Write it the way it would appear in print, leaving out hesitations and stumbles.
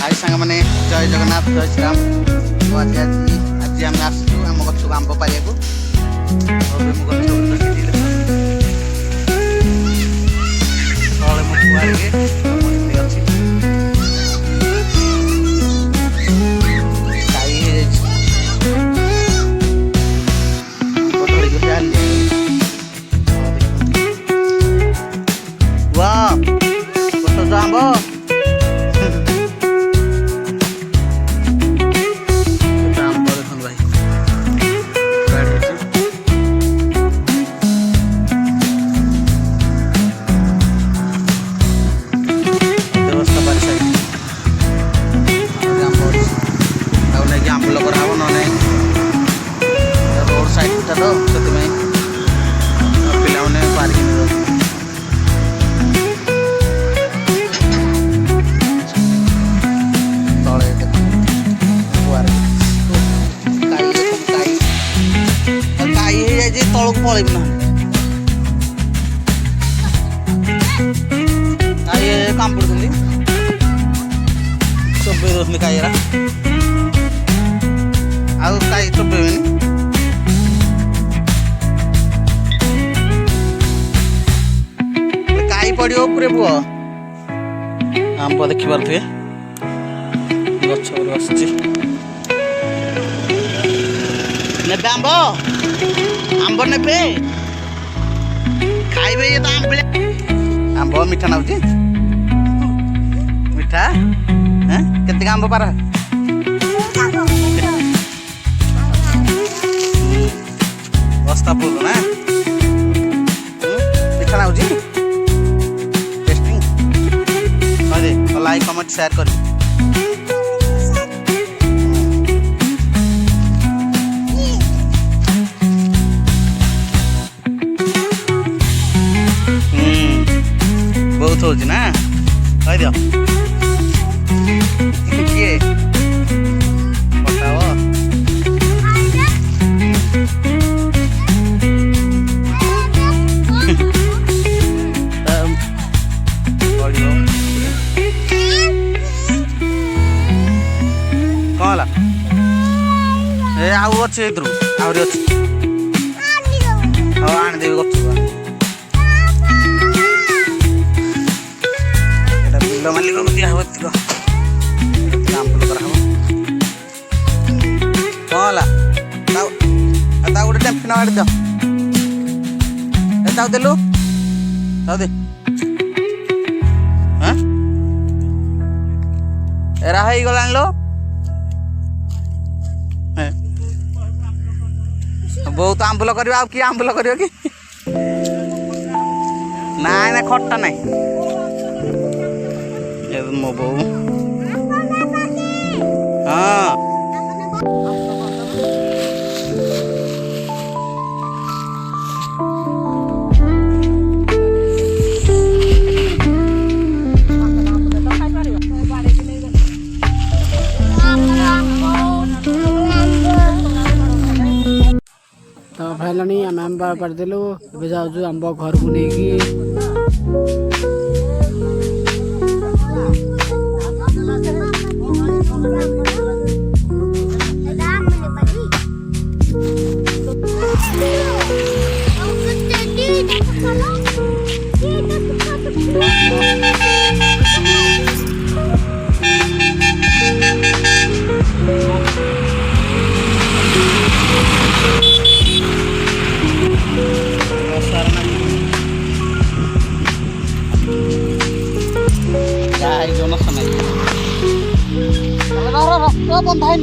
हाय सांग मैंने जय जगन्नाथ जय श्री राम। तो आज आज आम आसू आम गच को आंब पारिया को तौक पलैब ना काम पड़ती चोबे दौरान काईरा आउ काई चोबेनि काई पड़ो उपरे पुह आंब देखी पारे गछ बस ने आंब आंब ने खाइबे ये तो आंब मीठा ना मीठा केते आंब पार बस्ता फुल ना मीठा ना टेस्टिंग लाइक कमेंट शेयर कर बहुत हो ना कह दियो किए बताओ कौन ए आउ अच्छे इधर आहरी अच्छे हाँ आनीदेवी गच बिल मालिक को दिया हम आंबुल कराम कौन है गोटे टेम्पन आड़ दियो ताऊ देलु ताऊ दे एरा हो गला लो बहुत आंबुल कर कि आंबुल कर कि ना ना खट्टा ना मो बो हाँ तो फैलानी आम आंब करदेलु ए जाऊँ आंब घर को लेकिन बंधा है